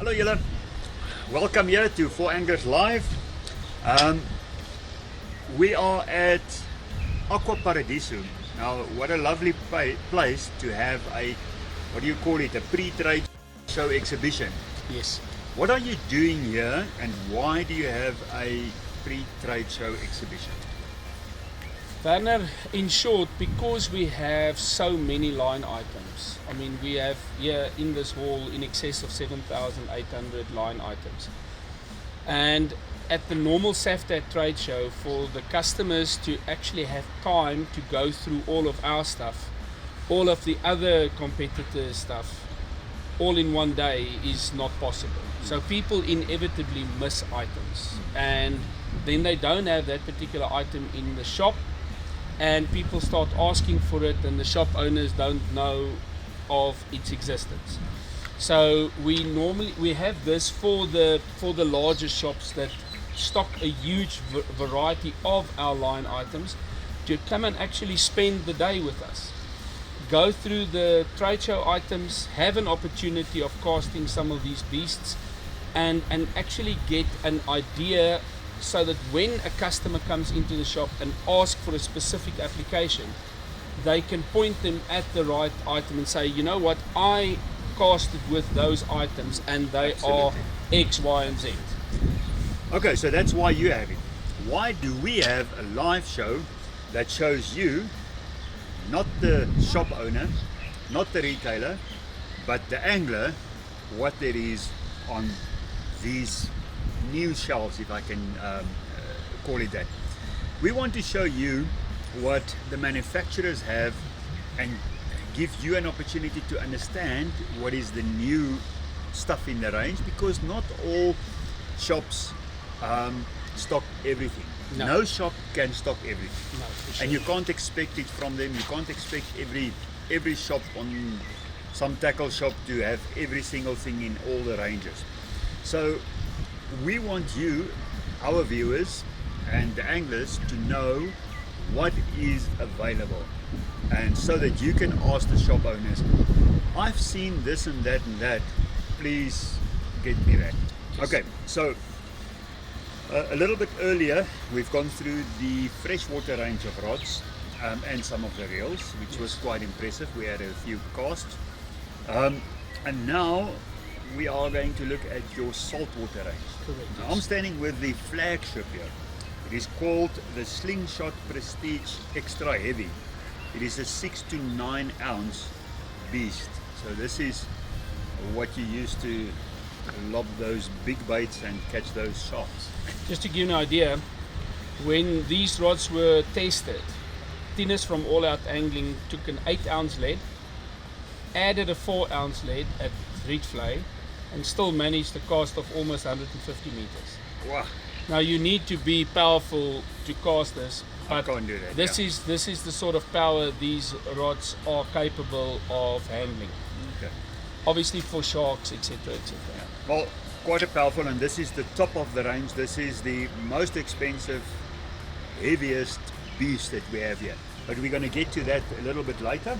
Hallo julle, welcome here to Four Anglers Live. We are at Aqua Paradiso. Now, what a lovely place to have a, what do you call it, a pre-trade show exhibition. Yes. What are you doing here and why do you have a pre-trade show exhibition? Werner, in short, because we have so many line items. I mean, we have here in this hall in excess of 7,800 line items. And at the normal SAFTAT trade show, for the customers to actually have time to go through all of our stuff, all of the other competitors' stuff, all in one day is not possible. So people inevitably miss items. And then they don't have that particular item in the shop. And people start asking for it and the shop owners don't know of its existence. So we have this for the larger shops that stock a huge variety of our line items to come and actually spend the day with us. Go through the trade show items, have an opportunity of casting some of these beasts and actually get an idea so that when a customer comes into the shop and asks for a specific application, they can point them at the right item and say, you know what, I casted with those items and they are X, Y, and Z. Okay, so that's why you have it. Why do we have a live show that shows you, not the shop owner, not the retailer, but the angler, what there is on these new shelves, if I can call it that. We want to show you what the manufacturers have and give you an opportunity to understand what is the new stuff in the range, because not all shops stock everything. No shop can stock everything. No, for sure. And you can't expect it from them. You can't expect every shop on some tackle shop to have every single thing in all the ranges. So we want you, our viewers and the anglers, to know what is available, and so that you can ask the shop owners, I've seen this and that, please get me that. Yes. Okay, so a little bit earlier we've gone through the freshwater range of rods and some of the reels, which was quite impressive. We had a few casts, and now we are going to look at your saltwater range. Correct, Now, yes. I'm standing with the flagship here. It is called the Slingshot Prestige Extra Heavy. It is a 6 to 9 ounce beast. So this is what you use to lob those big baits and catch those sharks. Just to give you an idea, when these rods were tested, Tinus from All Out Angling took an 8 ounce lead, added a 4 ounce lead at Reed Flay, and still managed to cast off almost 150 meters. Wow, Now you need to be powerful to cast this, I but can't do that. this yeah. is the sort of power these rods are capable of handling. Okay. Obviously for sharks, etc., etc. Well, quite a powerful, and this is the top of the range. This is the most expensive, heaviest beast that we have here. But we're going to get to that a little bit later.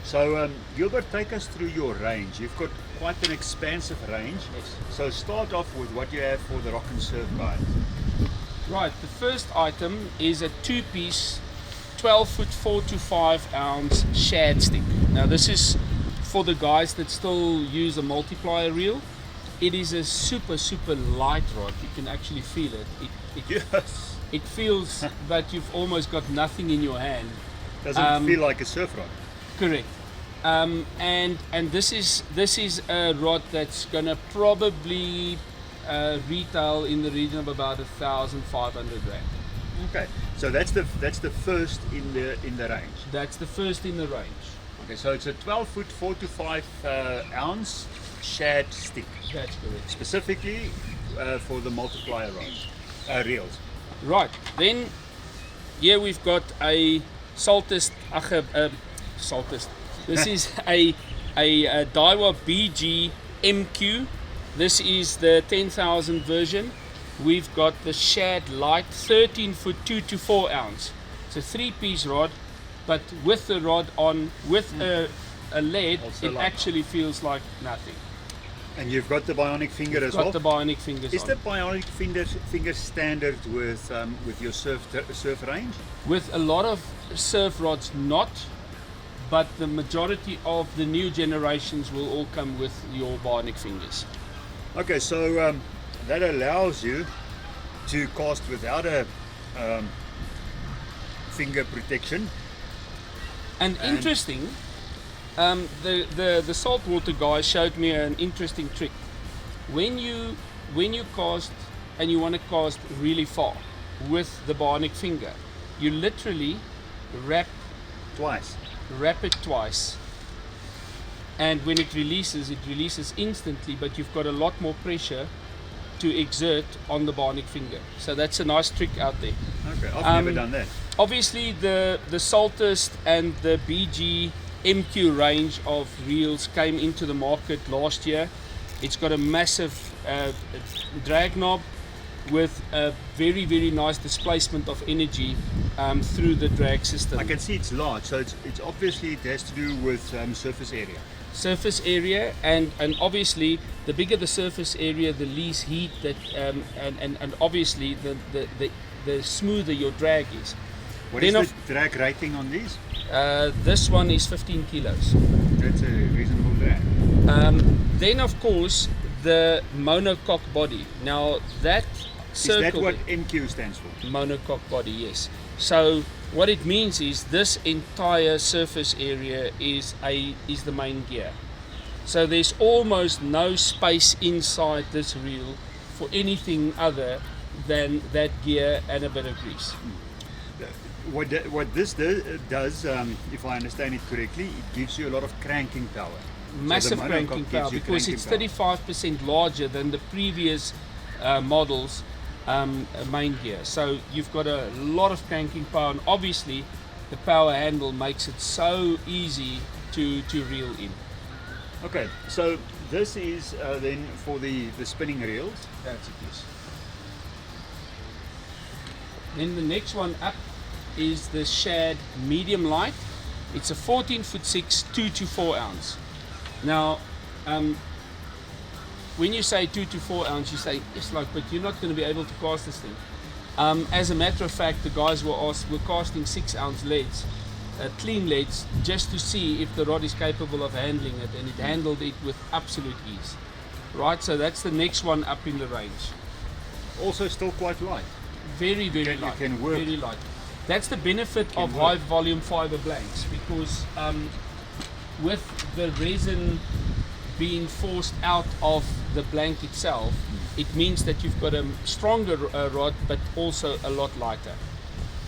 So Gilbert, take us through your range. You've got quite an expansive range. Yes. So start off with what you have for the rock and surf guys. Right, the first item is a 2-piece 12-foot 4 to 5 ounce shad stick. Now this is for the guys that still use a multiplier reel. It is a super light rod. You can actually feel it. Yes. It feels that you've almost got nothing in your hand. Doesn't feel like a surf rod. Correct. And this is a rod that's gonna probably retail in the region of about 1,500 rand. Okay. So that's the first in the range. That's the first in the range. Okay. So it's a 12-foot 4 to 5 ounce shad stick, That's correct. specifically for the multiplier rods, reels. Right. Then here we've got a Saltist. Saltist. This is a Daiwa BG MQ. This is the 10,000 version. We've got the Shad Light 13-foot 2 to 4 ounce. It's a 3-piece rod, but with the rod on, with a lead, Also it light. actually feels like nothing. And you've got the bionic finger as Got well. the bionic fingers Is on. the bionic finger standard with your surf range? With a lot of surf rods, not, but the majority of the new generations will all come with your bionic fingers. Okay, so that allows you to cast without a finger protection. And interesting, the saltwater guy showed me an interesting trick. When you cast and you want to cast really far with the bionic finger, you literally wrap it twice. And when it releases instantly, but you've got a lot more pressure to exert on the bionic finger. So that's a nice trick out there. Okay, I've never done that. Obviously, the Saltist and the BG MQ range of reels came into the market last year. It's got a massive drag knob with a very, very nice displacement of energy through the drag system. I can see it's large, so it's obviously it has to do with surface area. Surface area, and obviously the bigger the surface area, the least heat that and obviously the smoother your drag is. What is the drag rating on these? This one is 15 kilos. That's a reasonable drag. Then of course the monocoque body. Now that circle, is that what MQ stands for? Monocoque body, yes. So what it means is this entire surface area is the main gear. So there's almost no space inside this reel for anything other than that gear and a bit of grease. What this does, if I understand it correctly, it gives you a lot of cranking power. Massive So the cranking monocoque gives power you because cranking it's power. 35% larger than the previous models main gear. So you've got a lot of cranking power, and obviously the power handle makes it so easy to reel in. Okay, so this is then for the spinning reels. That's it, yes. Then the next one up is the Shad medium light. It's a 14'6", 2 to 4 ounce. Now, when you say 2 to 4 ounce, you say it's like, but you're not going to be able to cast this thing. As a matter of fact, the guys were casting 6 ounce leads, clean leads, just to see if the rod is capable of handling it, and it handled it with absolute ease. Right, so that's the next one up in the range. Also still quite light. Very, very You light. can work. Very light. That's the benefit of high volume fiber blanks, because with the resin being forced out of the blank itself, it means that you've got a stronger rod, but also a lot lighter.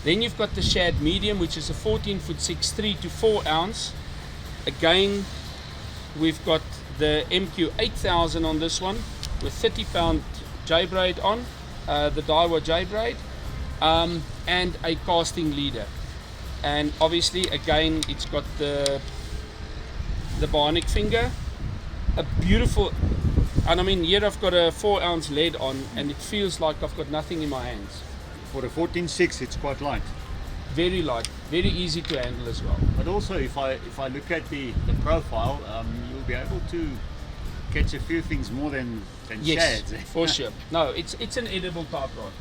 Then you've got the Shad medium, which is a 14'6", 3 to 4 ounce. Again, we've got the MQ 8000 on this one with 30 pound J braid on, the Daiwa J braid, and a casting leader. And obviously, again, it's got the bionic finger, a beautiful, and I mean, here I've got a 4 ounce lead on, and it feels like I've got nothing in my hands. For a 14.6, it's quite light. Very light, very easy to handle as well. But also, if I look at the profile, you'll be able to catch a few things more than Yes, shads. for sure. No, it's an edible type rod.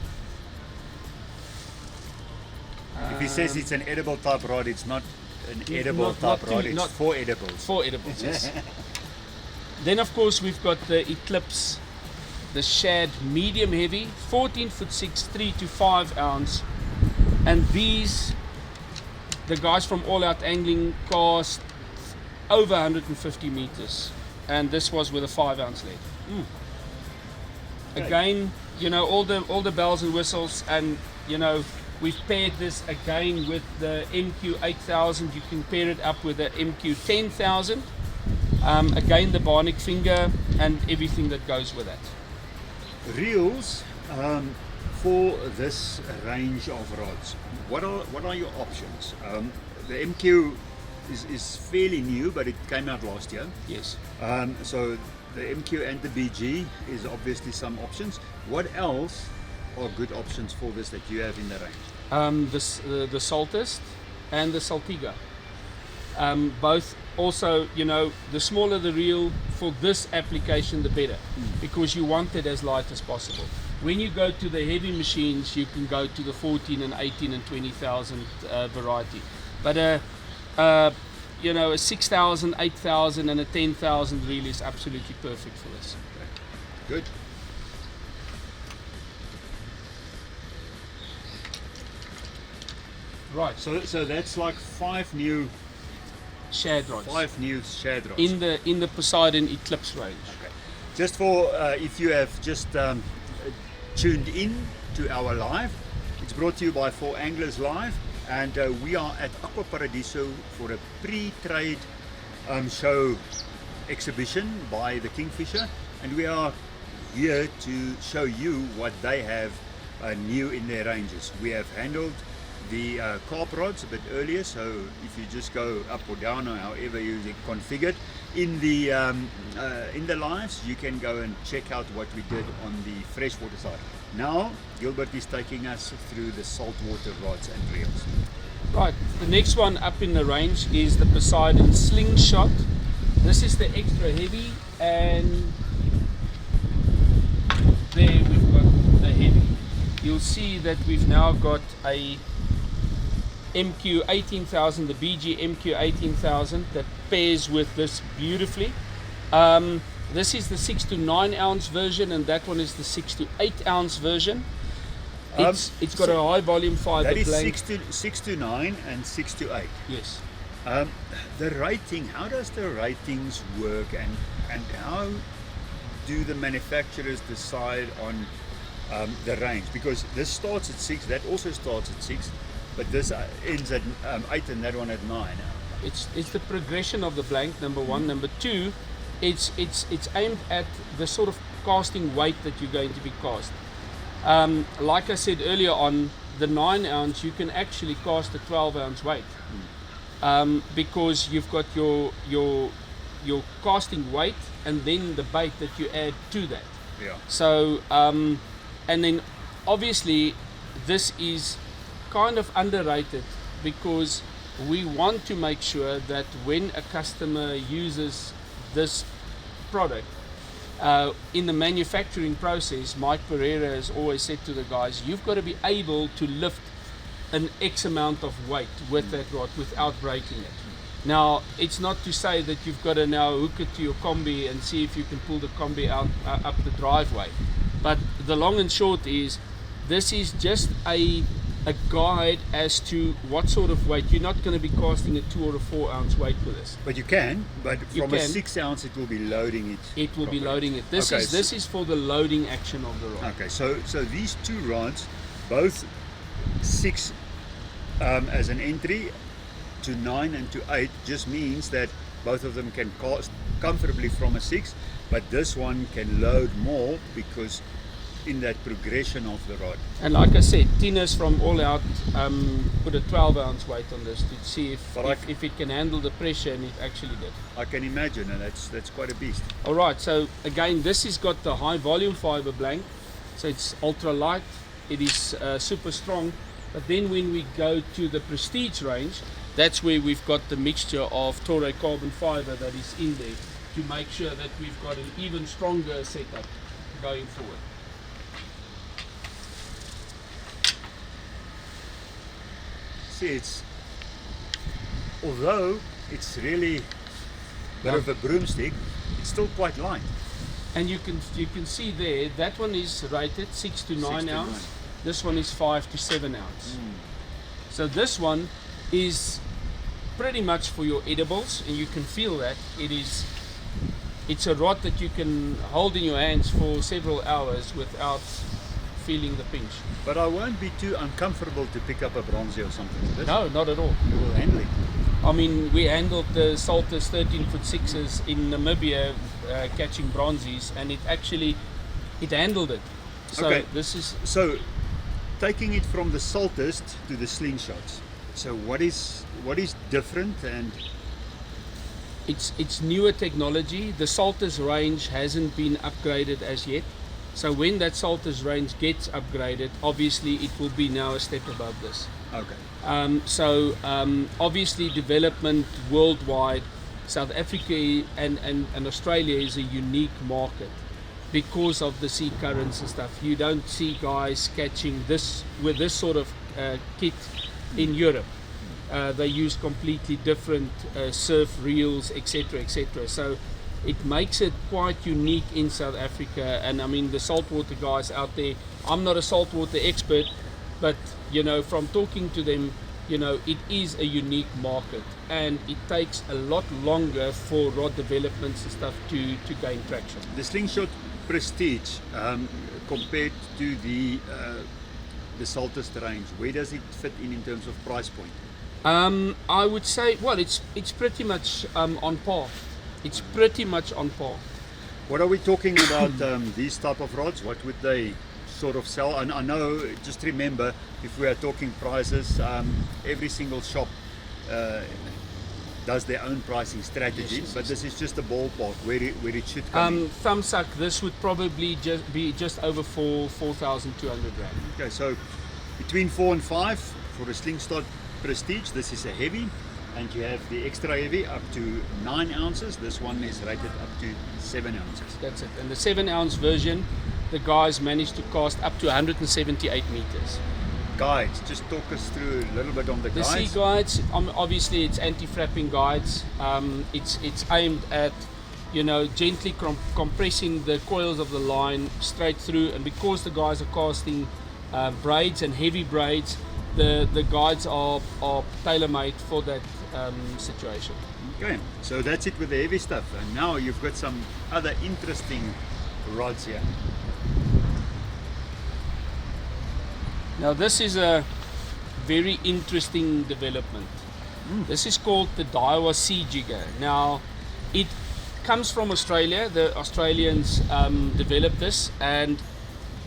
If he says it's an edible type rod, it's not an edible not type too- rod, it's not- for edibles. For edibles, yes. Then of course we've got the Eclipse, the Shad medium heavy, 14'6", 3 to 5 ounce, and these, the guys from All Out Angling cast over 150 meters, and this was with a 5 ounce lead. Okay. Again, you know, all the bells and whistles, and you know, we've paired this again with the MQ 8000. You can pair it up with the MQ 10,000. Again, the bionic finger and everything that goes with that. Reels for this range of rods. What are your options? The MQ is fairly new, but it came out last year. Yes. So the MQ and the BG is obviously some options. What else are good options for this that you have in the range? The Saltist and the Saltiga. Both also, you know, the smaller the reel for this application, the better, because you want it as light as possible. When you go to the heavy machines, you can go to the 14 and 18 and 20,000 variety. But you know, a 6,000, 8,000 and a 10,000 reel is absolutely perfect for this. Good. Right. So that's like five new Shad rods. shad rods. In the Poseidon Eclipse range. Okay. Just for if you have just tuned in to our live, it's brought to you by 4 Anglers Live, and we are at Aqua Paradiso for a pre-trade show exhibition by the Kingfisher, and we are here to show you what they have new in their ranges. We have handled the carp rods a bit earlier, so if you just go up or down or however you configured in the lives, you can go and check out what we did on the freshwater side. Now Gilbert is taking us through the saltwater rods and reels. Right, the next one up in the range is the Poseidon Slingshot. This is the extra heavy, and there we've got the heavy. You'll see that we've now got a MQ 18,000, the BG MQ 18,000, that pairs with this beautifully. This is the 6 to 9 ounce version, and that one is the 6 to 8 ounce version. It's got a high volume fiber That is blank. 6 to 9 and 6 to 8. Yes. The rating, how does the ratings work, and how do the manufacturers decide on the range? Because this starts at 6, that also starts at 6, but this ends at 8 and that one at 9. It's the progression of the blank, number one. Number two, it's aimed at the sort of casting weight that you're going to be cast. Like I said earlier on, the 9 ounce you can actually cast a 12 ounce weight, because you've got your casting weight and then the bait that you add to that. Yeah. So and then obviously this is kind of underrated, because we want to make sure that when a customer uses this product in the manufacturing process, Mike Pereira has always said to the guys, you've got to be able to lift an X amount of weight with that rod without breaking it. Now, it's not to say that you've got to now hook it to your combi and see if you can pull the combi out up the driveway. But the long and short is, this is just a guide as to what sort of weight. You're not going to be casting a 2 or a 4 ounce weight with this. But you can, but You from a can. 6 ounce it will be loading it. It will be properly. loading it. This Okay, is this is for the loading action of the rod. Okay, so these two rods, both 6 as an entry to 9 and to 8, just means that both of them can cast comfortably from a 6, but this one can load more because in that progression of the rod. And like I said, Tina's from All Out put a 12 ounce weight on this to see But if it can handle the pressure, and it actually did. I can imagine, and that's quite a beast. Alright, so again, this has got the high volume fiber blank, so it's ultra light, it is super strong. But then when we go to the Prestige range, that's where we've got the mixture of Toray carbon fiber that is in there, to make sure that we've got an even stronger setup going forward. See, although it's really a bit of a broomstick, it's still quite light. And you can see there, that one is rated 6 to 9 to ounce. 9. This one is 5 to 7 ounce. So this one is pretty much for your edibles, and you can feel that it's a rod that you can hold in your hands for several hours without feeling the pinch. But I won't be too uncomfortable to pick up a bronzy or something like this. No, not at all. You will handle it. I mean, we handled the Salters 13-foot-6s in Namibia catching bronzies, and it handled it. So Okay. this is So, taking it from the saltest to the slingshots. So what is different, and it's newer technology. The Salters range hasn't been upgraded as yet. So when that Salters range gets upgraded, obviously it will be now a step above this. Okay. Obviously development worldwide, South Africa and Australia is a unique market because of the sea currents and stuff. You don't see guys catching this with this sort of kit in Europe. They use completely different surf reels, etc., etc. So it makes it quite unique in South Africa. And I mean, the saltwater guys out there, I'm not a saltwater expert, but you know, from talking to them, you know, it is a unique market, and it takes a lot longer for rod developments and stuff to gain traction. The Slingshot Prestige, compared to the Saltist range, where does it fit in terms of price point? I would say, well, it's pretty much on par. It's pretty much on par. What are we talking about? These type of rods, what would they sort of sell? And I know, just remember, if we are talking prices, every single shop does their own pricing strategy, but this is just a ballpark where it should come. Thumbsuck, this would probably be just over 4,200 rand. Okay, so between 4 and 5 for a Slingshot Prestige. This is a heavy, and you have the extra heavy up to 9 ounces. This one is rated up to 7 ounces. That's it. And the 7-ounce version, the guys managed to cast up to 178 meters. Guides, just talk us through a little bit on the guides. The sea guides, obviously it's anti-frapping guides. It's aimed at, you know, gently compressing the coils of the line straight through, and because the guys are casting braids and heavy braids, the guides are tailor-made for that situation. Okay, so that's it with the heavy stuff, and now you've got some other interesting rods here. Now this is a very interesting development. This is called the Daiwa Sea Jigger. Now it comes from Australia. The Australians developed this, and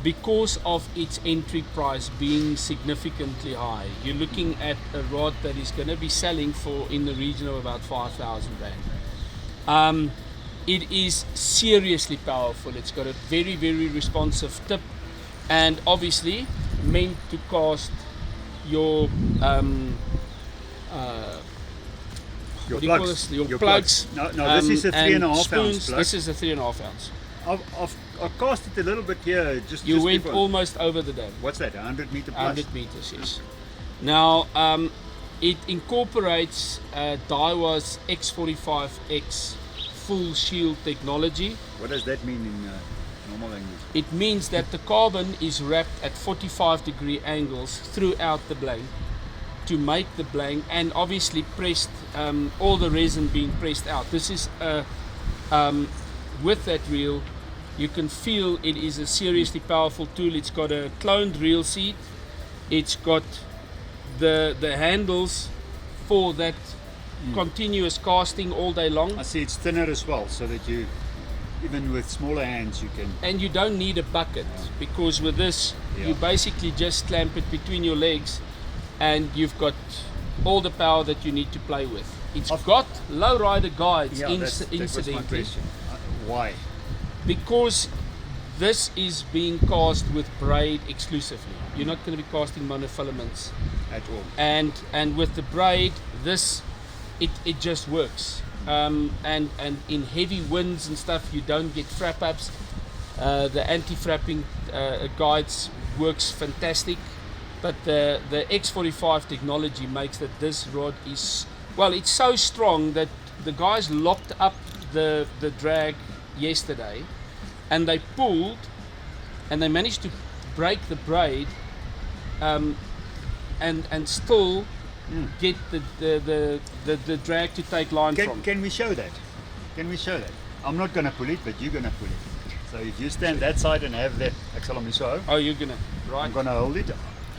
because of its entry price being significantly high, you're looking at a rod that is going to be selling for in the region of about 5,000 rand. It is seriously powerful. It's got a very, very responsive tip, and obviously meant to cast your plugs. No, this is a 3.5 ounce plug. This is a 3.5 ounce. I've cast it a little bit here. You went before. Almost over the dam. What's that? 100 meter plus? 100 meters, yes. Now it incorporates Daiwa's X45X full shield technology. What does that mean in normal language? It means that the carbon is wrapped at 45-degree angles throughout the blade to make the blade, and obviously pressed, all the resin being pressed out. This is with that reel, you can feel it is a seriously powerful tool. It's got a cloned reel seat. It's got the handles for that continuous casting all day long. I see it's thinner as well, so that you, even with smaller hands, you can. And you don't need a bucket, because with this, you basically just clamp it between your legs, and you've got all the power that you need to play with. It's got low rider guides, incidentally. Why? Because this is being cast with braid exclusively. You're not going to be casting monofilaments at all. And with the braid, this it just works. And in heavy winds and stuff, you don't get frap ups. The anti-frapping guides works fantastic, but the X45 technology makes that this rod is, well, it's so strong that the guys locked up the drag yesterday, and they pulled, and they managed to break the braid, and still get the drag to take line from. Can we show that? Can we show that? I'm not gonna pull it, but you're gonna pull it. So if you stand that side and have that, oh, you're gonna, right? I'm gonna hold it.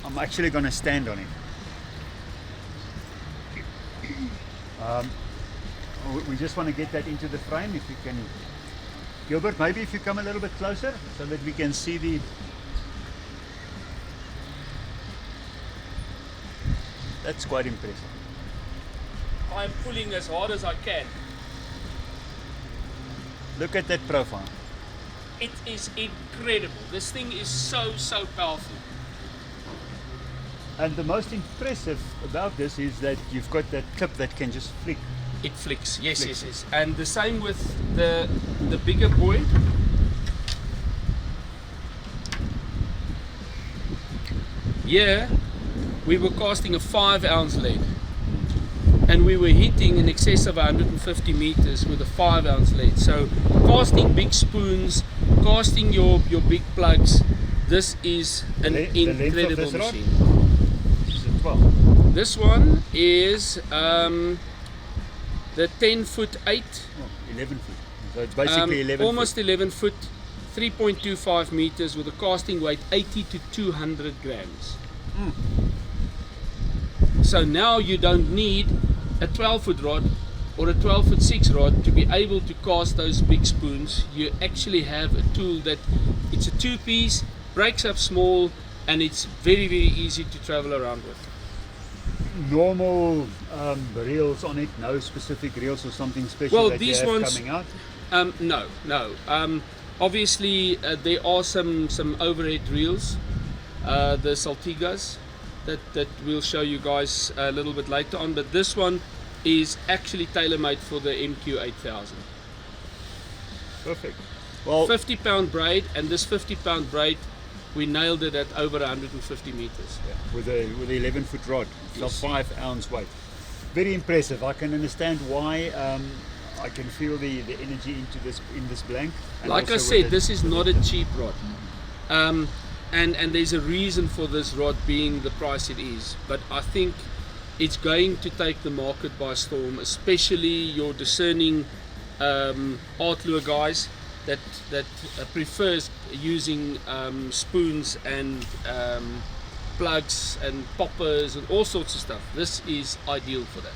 I'm actually gonna stand on it. We just want to get that into the frame. If you can, Gilbert, maybe if you come a little bit closer so that we can see the. That's quite impressive. I'm pulling as hard as I can. Look at that profile. It is incredible. This thing is so powerful. And the most impressive about this is that you've got that clip that can just flick. It flicks. Yes, Flicks. yes, yes. And the same with the bigger buoy. Here we were casting a 5-ounce lead, and we were hitting in excess of 150 meters with a 5-ounce lead. So casting big spoons, casting your big plugs, this is an The length of incredible this rod? machine. Is it 12? This one is the 10-foot 8, 11 feet. So it's basically 11 almost feet. 11 foot, 3.25 meters with a casting weight 80 to 200 grams. So now you don't need a 12-foot rod or a 12-foot 6 rod to be able to cast those big spoons. You actually have a tool that it's a 2-piece, breaks up small, and it's very, very easy to travel around with. Normal reels on it, no specific reels or something special Well, that these you have ones- coming out? No. Obviously, there are some overhead reels, the Saltigas, that we'll show you guys a little bit later on. But this one is actually tailor-made for the MQ8000. Perfect. Well, 50-pound braid, and this 50-pound braid, we nailed it at over 150 meters. with a 11-foot rod, it's Yes. a 5-ounce weight. Very impressive. I can understand why. I can feel the energy in this blank. And Like I also said, with this is not a cheap rod, and there's a reason for this rod being the price it is. But I think it's going to take the market by storm, especially your discerning art lure guys that prefers using spoons and plugs and poppers and all sorts of stuff. This is ideal for that.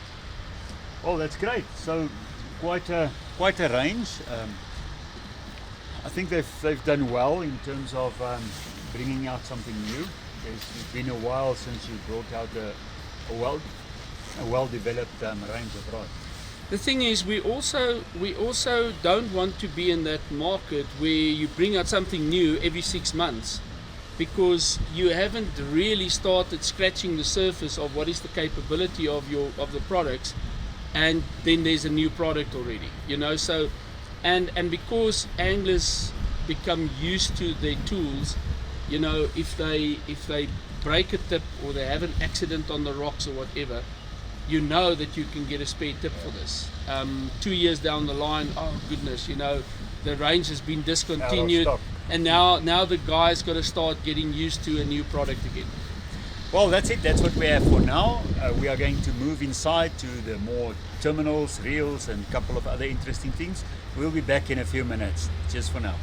Oh, that's great. So quite a range. I think they've done well in terms of bringing out something new. It's been a while since you brought out a well developed range of rods. The thing is, we also don't want to be in that market where you bring out something new every 6 months, because you haven't really started scratching the surface of what is the capability of the products, and then there's a new product already, you know. So and because anglers become used to their tools, you know, if they break a tip or they have an accident on the rocks or whatever, you know that you can get a spare tip for this. 2 years down the line, oh goodness, you know, the range has been discontinued, stock. and now the guy's got to start getting used to a new product again. Well, that's it. That's what we have for now. We are going to move inside to the more terminals, reels, and a couple of other interesting things. We'll be back in a few minutes. Just for now.